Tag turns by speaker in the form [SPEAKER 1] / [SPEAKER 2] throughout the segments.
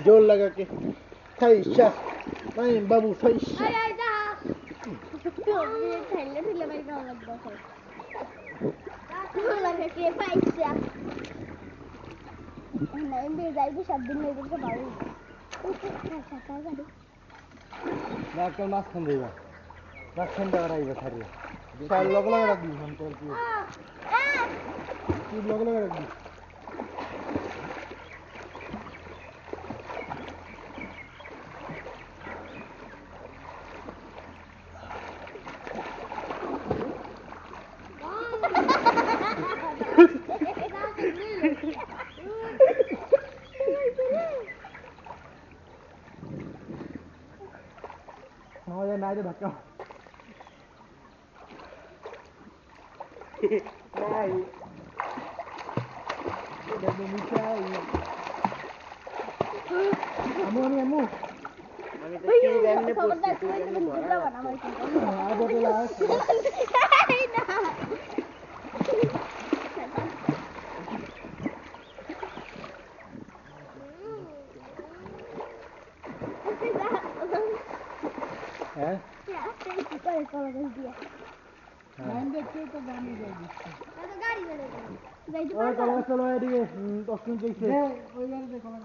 [SPEAKER 1] जोर लगा के सही नहीं बाबू सही मास खान देगा मास खान देगा राइबा थारी साल लग रख दी हम तो लग रख दी नाइरे धक्का नहीं udah memisai kamu nih kamu ada kelas kalau selalu ada tosun कैसे ওই গাড়ি দেখো না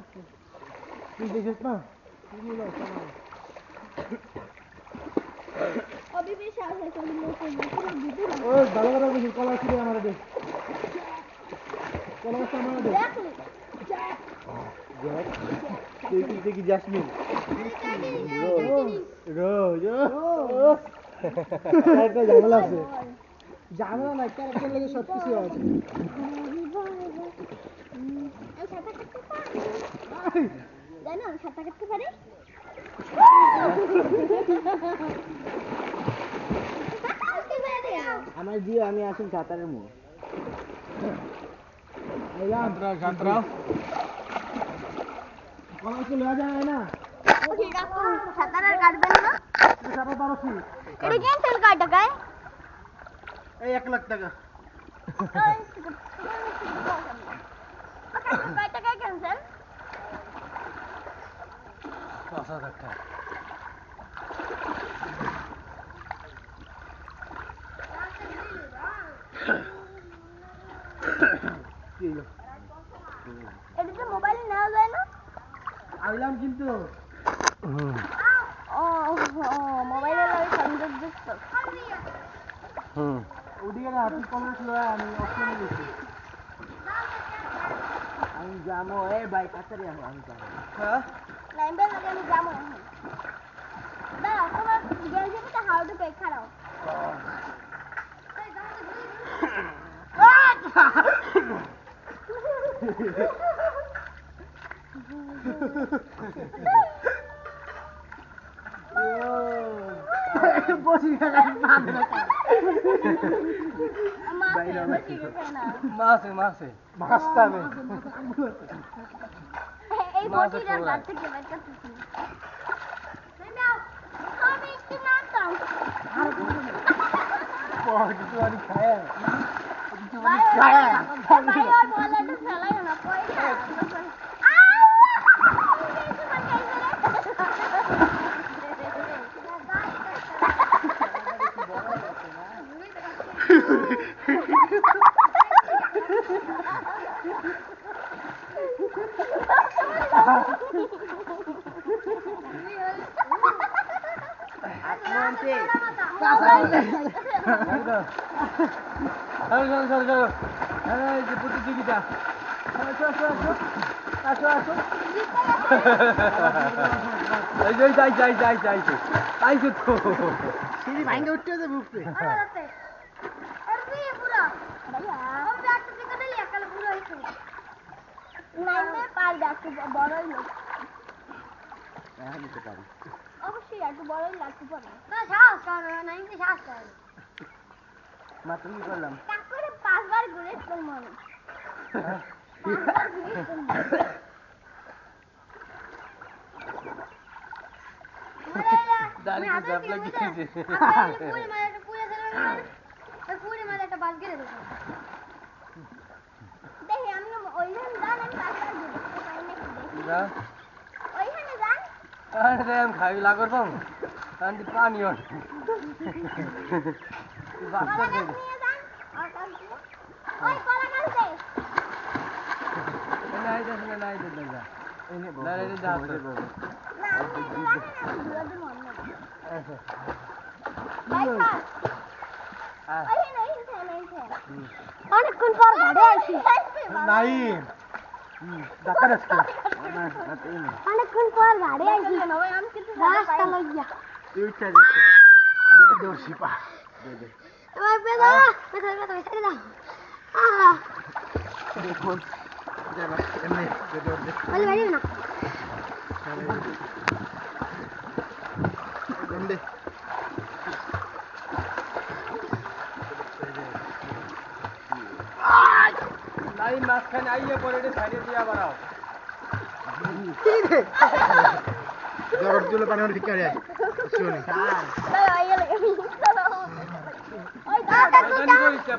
[SPEAKER 1] তুই দেখিস না তুমি যাও চলো अभी भी शायद है कोई लोग ओए ভালো করে বুঝি কলা ছিল আমারে দে কলা সামনে দে দেখি জাসমিন একটা ঝামেলা আছে ঝামেলা না ক্যারেক্টার লাগে সব কিছু আছে জানো সাঁতার কাটতে পারে আমার জিও আমি আসুন সাঁতারের মুখ যাত্রা কলা চলে যায় না সাঁতারের কাটবেন না সাঁতার পারছি এটা ক্যান্সেল কয় টাকায় এই 1 লাখ টাকা কয় টাকা ক্যান্সেল 5000 টাকা এটা মোবাইল নেওয়া যায় না আইলাম কিন্তু মোবাইলে লাগে সংযোগ দিচ্ছ ওদিকে না আপনি কমে ছিল আমি অপশনে গেছি আমি যাবো এই ভাই কাছারি আমি যাবো হ্যাঁ নাইম্বেল লাগে আমি যাবো এখন দাঁড়া তোমার গেল যাবে তো হাউ টু পে খারাও বসি গেল মাছে মাছে মাছটা নেই এই বটিটা লাগ থেকে বের করতেছি নাও আমি একটু নাতাম আর কিছু আনি খায় কিছু আনি খায় ভাই আর বলাটা ফেলাই না পয়সা
[SPEAKER 2] আসো যাই আইছো তো সিঁড়ি ভাঙে উঠতে যাবে উপরে
[SPEAKER 1] অবশ্যই একটু বড়ই লাগতে পারে না সাহস করো না কিন্তু সাহস করো
[SPEAKER 2] মাত্র কি করলাম
[SPEAKER 1] তারপরে 5 বার ঘুরে তোর মনে
[SPEAKER 2] দাঁড়িয়ে জাপ লাগিয়েছে
[SPEAKER 1] পুরি মাঝে একটা বাস গেড়ে দিয়েছে দেখি আমি ওইখানে যান আমি 5 বার ঘুরে
[SPEAKER 2] যা
[SPEAKER 1] ওইখানে যান
[SPEAKER 2] আরে আমি খাই লাগর পাম আন্টি পানি অন বাচ্চা দে
[SPEAKER 1] নিয়ে যান আর কাল ওই কলা গাছ দে
[SPEAKER 2] নাই দে দাদা এনে না রে যা বসে বসে
[SPEAKER 1] না আমি ঘুরে দিব না ভাই স্যার অনেকক্ষণ পর ঘরে আসি
[SPEAKER 2] নাই ডাক্তার আজকে
[SPEAKER 1] অনেকক্ষণ পর ঘরে আসি আমি কিন্তু রাস্তা লইয়া
[SPEAKER 2] তুই উঠে যাচ্ছে দর্শি পা দে
[SPEAKER 1] আমার পেদা পেদা ছেড়ে দাও
[SPEAKER 2] দেখুন যাবা এমনি দে
[SPEAKER 1] বলে বাড়ি না
[SPEAKER 2] দে নাই মাঝখানে আইয়ে পরে এটা সাইডে দিয়া বাড়াও জরদ দিলে পানি অনেক ঠিক আছে শুনি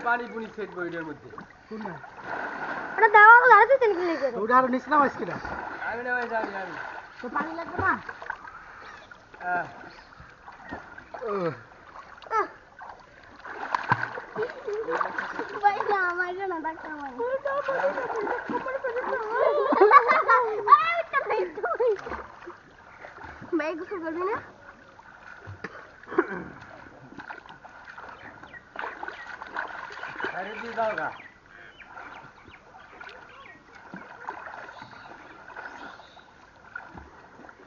[SPEAKER 2] পানি পুনি সেট বইটার মধ্যে
[SPEAKER 1] ওটা দেওয়া হলো আর তুই কি লিখে
[SPEAKER 2] ওটা আর নিস না আজকে আমি না জানি আমি
[SPEAKER 1] তো পানি লাগবে না ভাই না আমার জন্য ডাক্তার মানে ভাই গোসল করবি না
[SPEAKER 2] আরে দি দাও গা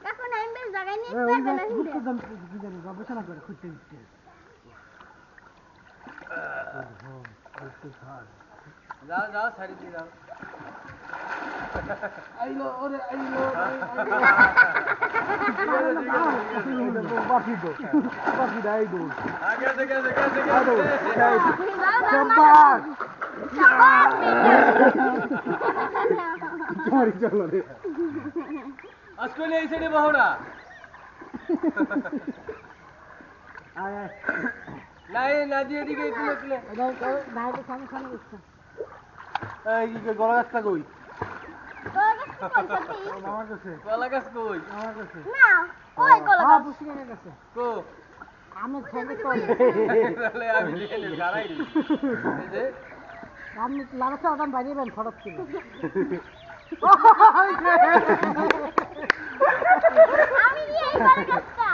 [SPEAKER 1] এখন আমি বেশ জায়গায় নিয়ে পারবে না কিন্তু
[SPEAKER 2] গবেষণা করে খুঁজতে দিচ্ছে যাও সারি দিয়ে যাও আইলো ওরে আইলো বাকি দাই দো আগে শাবাশ তোমারই চলো রে আজকে এই সাইডে বাহনা আয় নাই না দিয়ে দিকে তুলে
[SPEAKER 1] বাইরে সামনে সামনে উঠছে
[SPEAKER 2] এই কি গলা গাছটা কই
[SPEAKER 1] আমার
[SPEAKER 2] কাছে গলা গাছ কই আমার কাছে
[SPEAKER 1] না ওই কলা গাছ
[SPEAKER 2] পুষ্কিনের কাছে কো
[SPEAKER 1] আমি ছেলে কই
[SPEAKER 2] তাহলে আমি দেখে গাড়াই দিই এই যে
[SPEAKER 1] আপনি লাগাতে ওটা বাইরে বেন খরচ ছিল আমি এই কলা গাছটা